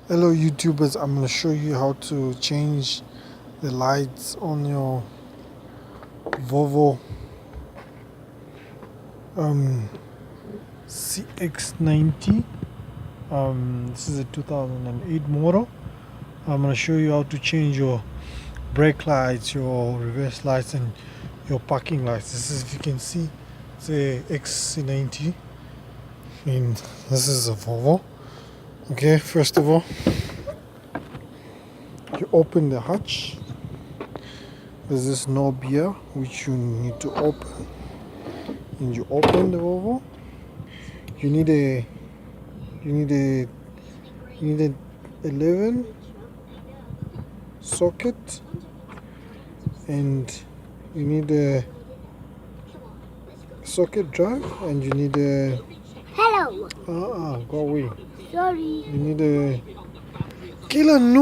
Hello YouTubers, I'm going to show you how to change the lights on your Volvo CX90. This is a 2008 model. I'm going to show you how to change your brake lights, your reverse lights and your parking lights. This is, if you can see, it's a XC90 and this is a Volvo. Okay, first of all, you open the hatch. There's this knob here which you need to open, and you open the Volvo. You need a 11 socket, and you need a socket drive, and you need a Hello. go away. Sorry. You need a killer no.